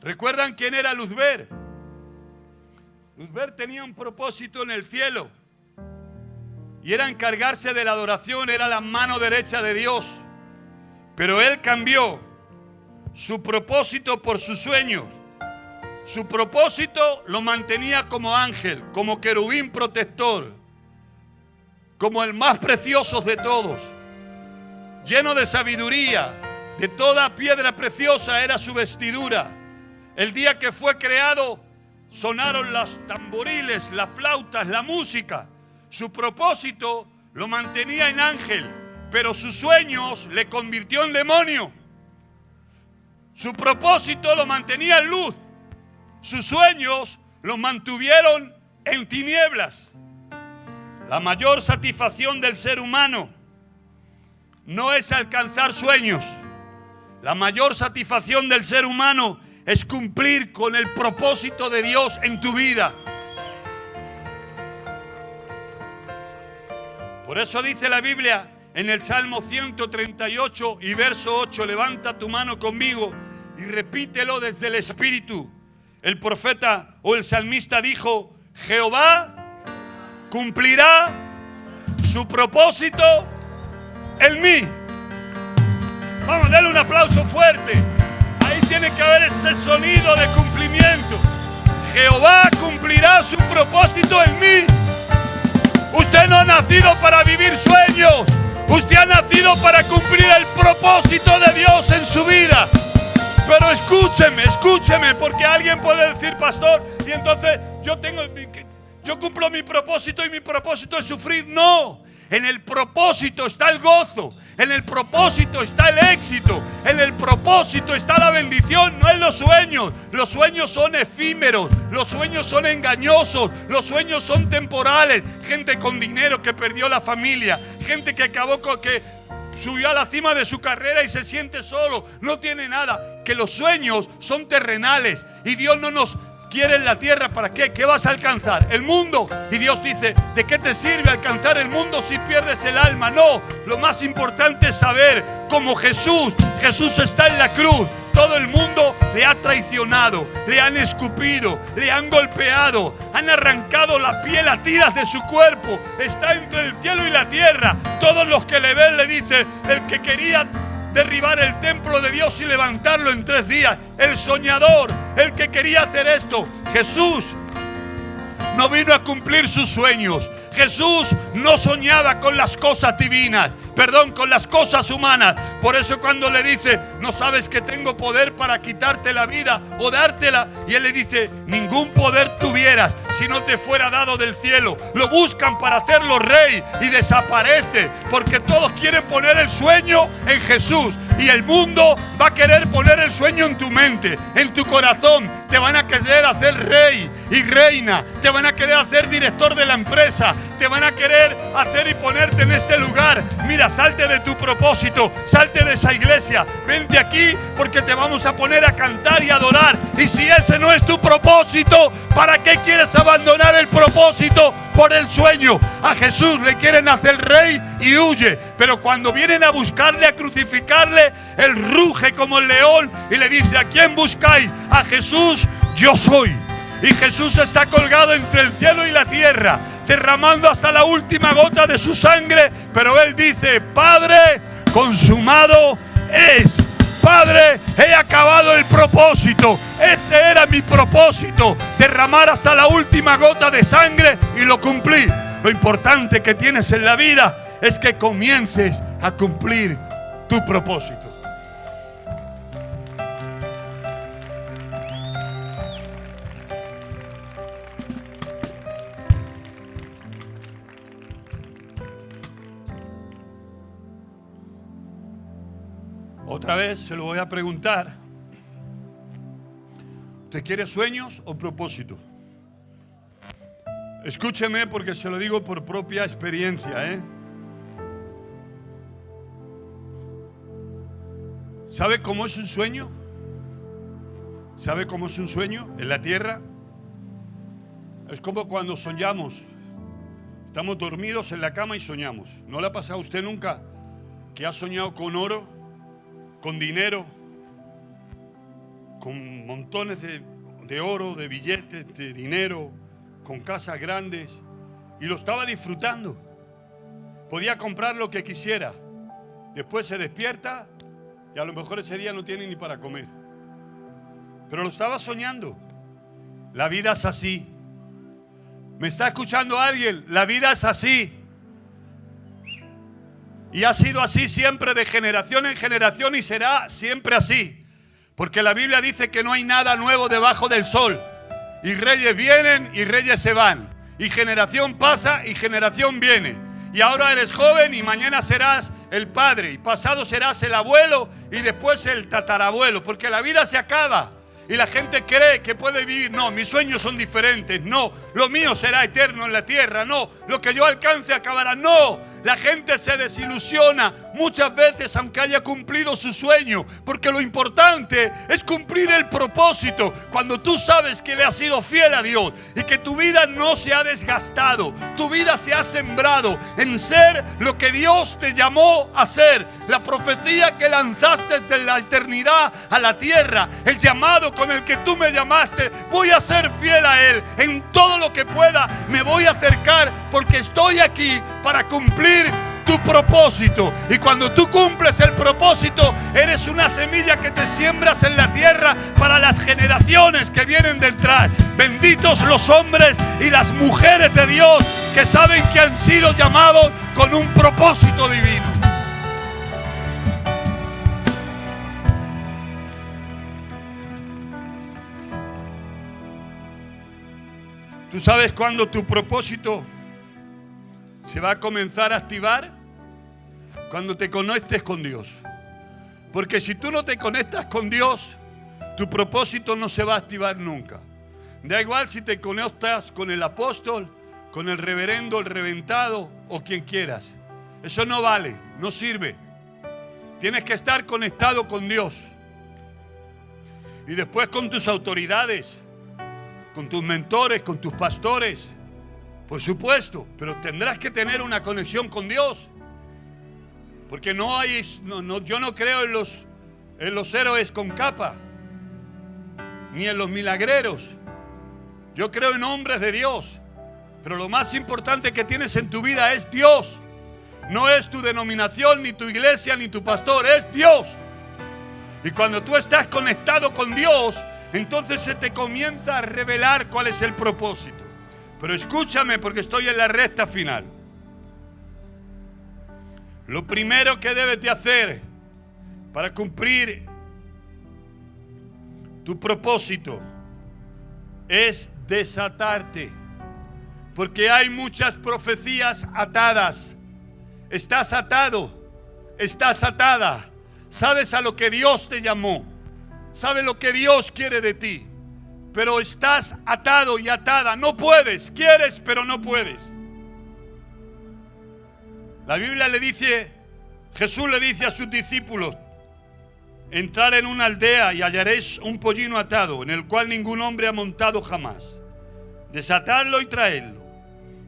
¿Recuerdan quién era Luzbel? Luzbel tenía un propósito en el cielo y era encargarse de la adoración, era la mano derecha de Dios. Pero él cambió su propósito por sus sueños. Su propósito lo mantenía como ángel, como querubín protector, como el más precioso de todos, lleno de sabiduría. De toda piedra preciosa era su vestidura. El día que fue creado, sonaron los tamboriles, las flautas, la música. Su propósito lo mantenía en ángel, pero sus sueños le convirtió en demonio. Su propósito lo mantenía en luz. Sus sueños lo mantuvieron en tinieblas. La mayor satisfacción del ser humano no es alcanzar sueños. La mayor satisfacción del ser humano es cumplir con el propósito de Dios en tu vida. Por eso dice la Biblia en el Salmo 138 y verso 8, levanta tu mano conmigo y repítelo desde el Espíritu. El profeta o el salmista dijo: Jehová cumplirá su propósito en mí. Vamos, dale un aplauso fuerte. Ahí tiene que haber ese sonido de cumplimiento. Jehová cumplirá su propósito en mí. Usted no ha nacido para vivir sueños. Usted ha nacido para cumplir el propósito de Dios en su vida. Pero escúcheme, porque alguien puede decir: pastor, y entonces yo cumplo mi propósito y mi propósito es sufrir. No, en el propósito está el gozo, en el propósito está el éxito, en el propósito está la bendición, no en los sueños. Los sueños son efímeros, los sueños son engañosos, los sueños son temporales. Gente con dinero que perdió la familia, gente que subió a la cima de su carrera y se siente solo, no tiene nada. Que los sueños son terrenales y Dios no nos quiere en la tierra. ¿Para qué? ¿Qué vas a alcanzar? El mundo. Y Dios dice: ¿de qué te sirve alcanzar el mundo si pierdes el alma? No, lo más importante es saber, como Jesús está en la cruz. Todo el mundo le ha traicionado, le han escupido, le han golpeado, han arrancado la piel a tiras de su cuerpo. Está entre el cielo y la tierra. Todos los que le ven le dicen: el que quería derribar el templo de Dios y levantarlo en 3 días, el soñador, el que quería hacer esto. Jesús no vino a cumplir sus sueños. Jesús no soñaba con las cosas divinas, con las cosas humanas. Por eso cuando le dice: ¿no sabes que tengo poder para quitarte la vida o dártela? Y él le dice: ningún poder tuvieras si no te fuera dado del cielo. Lo buscan para hacerlo rey y desaparece, porque todos quieren poner el sueño en Jesús. Y el mundo va a querer poner el sueño en tu mente, en tu corazón. Te van a querer hacer rey y reina. Te van a querer hacer director de la empresa. Te van a querer hacer y ponerte en este lugar. Mira, salte de tu propósito, salte de esa iglesia. Vente aquí porque te vamos a poner a cantar y adorar. Y si ese no es tu propósito, ¿para qué quieres abandonar el propósito por el sueño? A Jesús le quieren hacer rey y huye. Pero cuando vienen a buscarle, a crucificarle, él ruge como el león y le dice: ¿a quién buscáis? A Jesús, yo soy. Y Jesús está colgado entre el cielo y la tierra, derramando hasta la última gota de su sangre. Pero él dice: Padre, consumado es. Padre, he acabado el propósito. Este era mi propósito, derramar hasta la última gota de sangre, y lo cumplí. Lo importante que tienes en la vida es que comiences a cumplir tu propósito. Otra vez se lo voy a preguntar: ¿usted quiere sueños o propósito? Escúcheme, porque se lo digo por propia experiencia, ¿Sabe cómo es un sueño? ¿Sabe cómo es un sueño en la tierra? Es como cuando soñamos. Estamos dormidos en la cama y soñamos. ¿No le ha pasado a usted nunca que ha soñado con oro, con dinero, con montones de oro, de billetes, de dinero, con casas grandes, y lo estaba disfrutando. Podía comprar lo que quisiera. Después se despierta y a lo mejor ese día no tiene ni para comer. Pero lo estaba soñando. La vida es así. ¿Me está escuchando alguien? La vida es así. Y ha sido así siempre, de generación en generación, y será siempre así. Porque la Biblia dice que no hay nada nuevo debajo del sol. Y reyes vienen y reyes se van. Y generación pasa y generación viene. Y ahora eres joven y mañana serás el padre. Y pasado serás el abuelo y después el tatarabuelo. Porque la vida se acaba. Y la gente cree que puede vivir. No, mis sueños son diferentes. No, lo mío será eterno en la tierra. No, lo que yo alcance acabará. No, la gente se desilusiona muchas veces aunque haya cumplido su sueño. Porque lo importante es cumplir el propósito. Cuando tú sabes que le has sido fiel a Dios y que tu vida no se ha desgastado. Tu vida se ha sembrado en ser lo que Dios te llamó a ser. La profecía que lanzaste desde la eternidad a la tierra. El llamado con el que tú me llamaste, voy a ser fiel a Él. En todo lo que pueda me voy a acercar, porque estoy aquí para cumplir tu propósito. Y cuando tú cumples el propósito, eres una semilla que te siembras en la tierra para las generaciones que vienen detrás. Benditos los hombres y las mujeres de Dios que saben que han sido llamados con un propósito divino. ¿Tú sabes cuándo tu propósito se va a comenzar a activar? Cuando te conectes con Dios. Porque si tú no te conectas con Dios, tu propósito no se va a activar nunca. Da igual si te conectas con el apóstol, con el reverendo, el reventado o quien quieras. Eso no vale, no sirve. Tienes que estar conectado con Dios. Y después con tus autoridades, con tus mentores, con tus pastores, por supuesto, pero tendrás que tener una conexión con Dios. Porque yo no creo en los héroes con capa, ni en los milagreros. Yo creo en hombres de Dios. Pero lo más importante que tienes en tu vida es Dios. No es tu denominación, ni tu iglesia, ni tu pastor, es Dios. Y cuando tú estás conectado con Dios, entonces se te comienza a revelar cuál es el propósito. Pero escúchame, porque estoy en la recta final. Lo primero que debes de hacer para cumplir tu propósito es desatarte. Porque hay muchas profecías atadas. Estás atado, estás atada. Sabes a lo que Dios te llamó. Sabes lo que Dios quiere de ti, pero estás atado y atada. No puedes, quieres, pero no puedes. La Biblia Jesús le dice a sus discípulos: entrar en una aldea y hallaréis un pollino atado, en el cual ningún hombre ha montado jamás. Desatadlo y traedlo.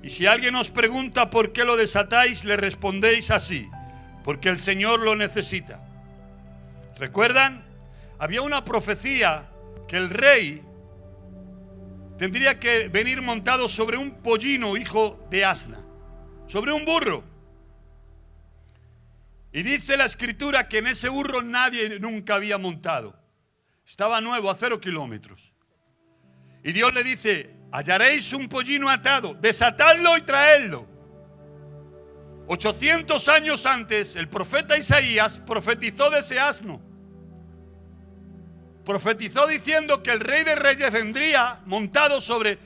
Y si alguien os pregunta por qué lo desatáis, le respondéis así: porque el Señor lo necesita. ¿Recuerdan? Había una profecía que el rey tendría que venir montado sobre un pollino hijo de asna, sobre un burro. Y dice la escritura que en ese burro nadie nunca había montado. Estaba nuevo, a 0 kilómetros. Y Dios le dice: hallaréis un pollino atado, desatadlo y traedlo. 800 años antes, el profeta Isaías profetizó de ese asno. Profetizó diciendo que el Rey de Reyes vendría montado sobre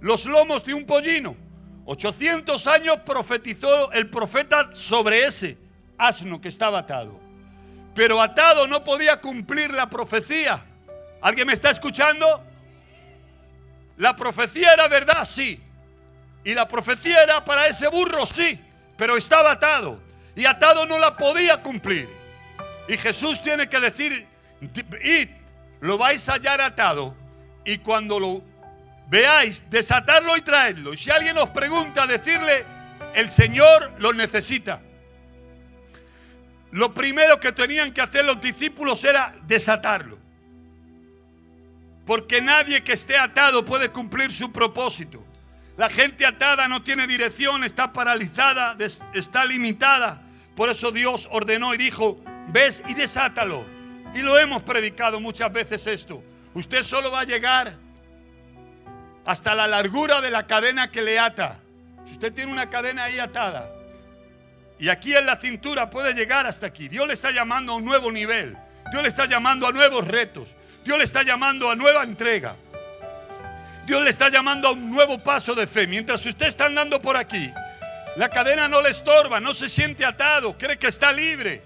los lomos de un pollino. 800 años profetizó el profeta sobre ese asno que estaba atado. Pero atado no podía cumplir la profecía. ¿Alguien me está escuchando? La profecía era verdad, sí. Y la profecía era para ese burro, sí. Pero estaba atado. Y atado no la podía cumplir. Y Jesús tiene que decir: id, lo vais a hallar atado, y cuando lo veáis, desatarlo y traedlo. Y si alguien os pregunta, decirle: el Señor lo necesita. Lo primero que tenían que hacer los discípulos era desatarlo. Porque nadie que esté atado puede cumplir su propósito. La gente atada no tiene dirección, está paralizada, está limitada. Por eso Dios ordenó y dijo, ves y desátalo. Y lo hemos predicado muchas veces esto. Usted solo va a llegar hasta la largura de la cadena que le ata. Si usted tiene una cadena ahí atada y aquí en la cintura, puede llegar hasta aquí. Dios le está llamando a un nuevo nivel. Dios le está llamando a nuevos retos. Dios le está llamando a nueva entrega. Dios le está llamando a un nuevo paso de fe. Mientras usted está andando por aquí, la cadena no le estorba, no se siente atado, cree que está libre.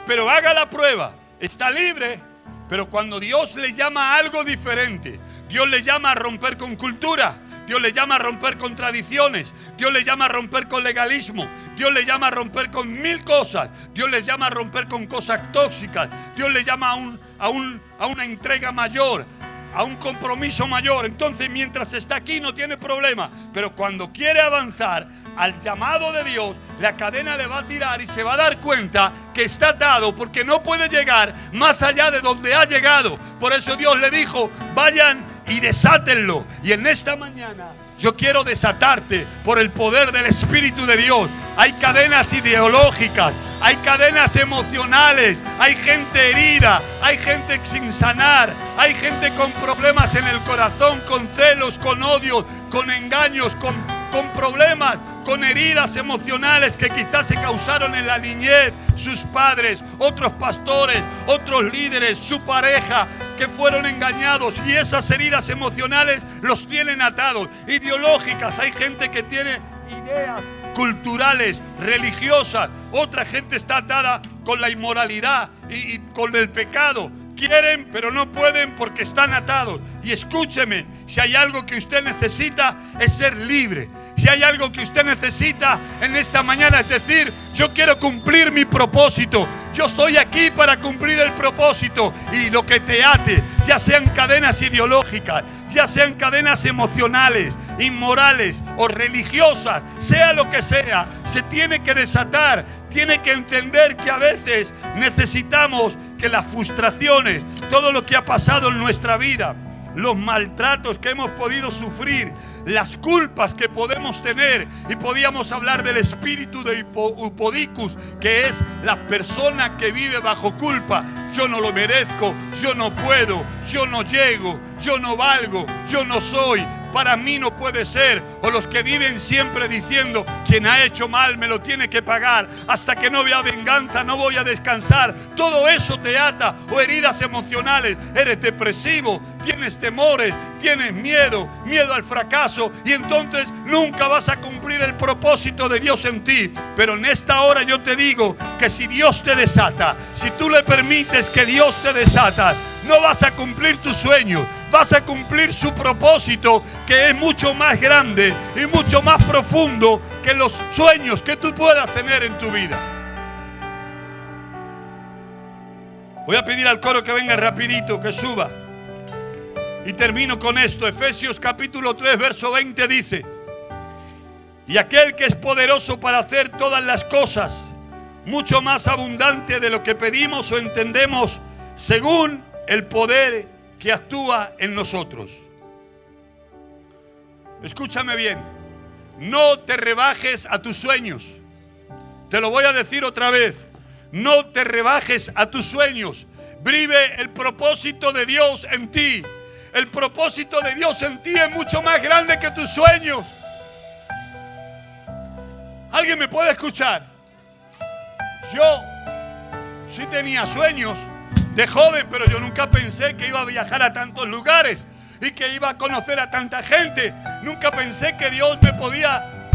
Pero haga la prueba, está libre. Pero cuando Dios le llama a algo diferente, Dios le llama a romper con cultura, Dios le llama a romper con tradiciones, Dios le llama a romper con legalismo, Dios le llama a romper con mil cosas, Dios le llama a romper con cosas tóxicas, Dios le llama a una entrega mayor, a un compromiso mayor. Entonces mientras está aquí no tiene problema, pero cuando quiere avanzar al llamado de Dios, la cadena le va a tirar y se va a dar cuenta que está atado, porque no puede llegar más allá de donde ha llegado. Por eso Dios le dijo, vayan y desátenlo. Y en esta mañana yo quiero desatarte por el poder del Espíritu de Dios. Hay cadenas ideológicas, hay cadenas emocionales, hay gente herida, hay gente sin sanar, hay gente con problemas en el corazón, con celos, con odios, con engaños, con problemas, con heridas emocionales que quizás se causaron en la niñez, sus padres, otros pastores, otros líderes, su pareja, que fueron engañados, y esas heridas emocionales los tienen atados. Ideológicas, hay gente que tiene ideas culturales, religiosas, otra gente está atada con la inmoralidad y con el pecado. Quieren pero no pueden porque están atados. Y escúcheme, si hay algo que usted necesita es ser libre. Si hay algo que usted necesita en esta mañana es decir, yo quiero cumplir mi propósito. Yo estoy aquí para cumplir el propósito. Y lo que te ate, ya sean cadenas ideológicas, ya sean cadenas emocionales, inmorales o religiosas, sea lo que sea, se tiene que desatar. Tiene que entender que a veces necesitamos que las frustraciones, todo lo que ha pasado en nuestra vida, los maltratos que hemos podido sufrir, las culpas que podemos tener, y podíamos hablar del espíritu de Upodicus, que es la persona que vive bajo culpa. Yo no lo merezco, yo no puedo, yo no llego, yo no valgo, yo no soy, para mí no puede ser. O los que viven siempre diciendo, quien ha hecho mal me lo tiene que pagar, hasta que no vea venganza no voy a descansar. Todo eso te ata. O heridas emocionales, eres depresivo, tienes temores, tienes miedo al fracaso, y entonces nunca vas a cumplir el propósito de Dios en ti. Pero en esta hora yo te digo que si Dios te desata, si tú le permites que Dios te desata, no vas a cumplir tus sueños, vas a cumplir su propósito, que es mucho más grande y mucho más profundo que los sueños que tú puedas tener en tu vida. Voy a pedir al coro que venga rapidito, que suba. Y termino con esto. Efesios capítulo 3, verso 20 dice: y aquel que es poderoso para hacer todas las cosas, mucho más abundante de lo que pedimos o entendemos, según el poder que actúa en nosotros. Escúchame bien, no te rebajes a tus sueños. Te lo voy a decir otra vez, no te rebajes a tus sueños. Vive el propósito de Dios en ti. El propósito de Dios en ti es mucho más grande que tus sueños. ¿Alguien me puede escuchar? Yo sí tenía sueños de joven, pero yo nunca pensé que iba a viajar a tantos lugares y que iba a conocer a tanta gente. Nunca pensé que Dios me podía...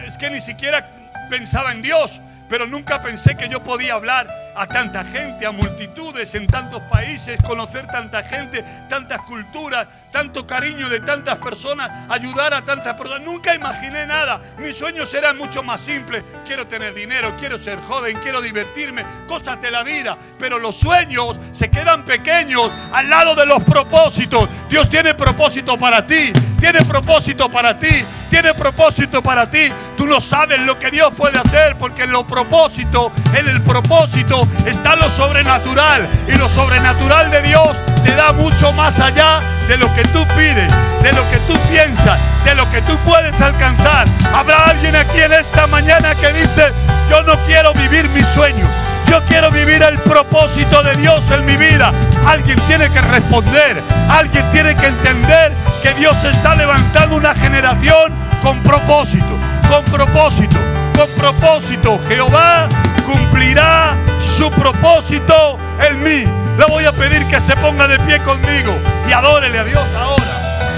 Es que ni siquiera pensaba en Dios, pero nunca pensé que yo podía hablar a tanta gente, a multitudes, en tantos países, conocer tanta gente, tantas culturas, tanto cariño de tantas personas, ayudar a tantas personas. Nunca imaginé nada. Mis sueños eran mucho más simples. Quiero tener dinero, quiero ser joven, quiero divertirme, cosas de la vida. Pero los sueños se quedan pequeños al lado de los propósitos. Dios tiene propósito para ti. tiene propósito para ti, tiene propósito para ti. Tú no sabes lo que Dios puede hacer, porque en el propósito está lo sobrenatural, y lo sobrenatural de Dios te da mucho más allá de lo que tú pides, de lo que tú piensas, de lo que tú puedes alcanzar. Habrá alguien aquí en esta mañana que dice: yo no quiero vivir mis sueños, yo quiero vivir el propósito de Dios en mi vida. Alguien tiene que responder, alguien tiene que entender que Dios está levantando una generación con propósito, con propósito, con propósito. Jehová cumplirá su propósito en mí. Le voy a pedir que se ponga de pie conmigo y adórele a Dios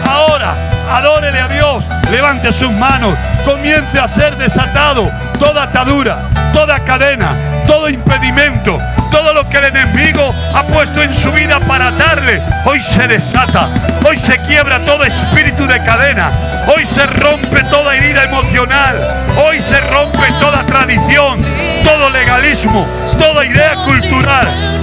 ahora, adórele a Dios. Levante sus manos, comience a ser desatado toda atadura, toda cadena, todo impedimento, todo lo que el enemigo ha puesto en su vida para atarle. Hoy se desata, hoy se quiebra todo espíritu de cadena, hoy se rompe toda herida emocional, hoy se rompe toda tradición, todo legalismo, toda idea cultural.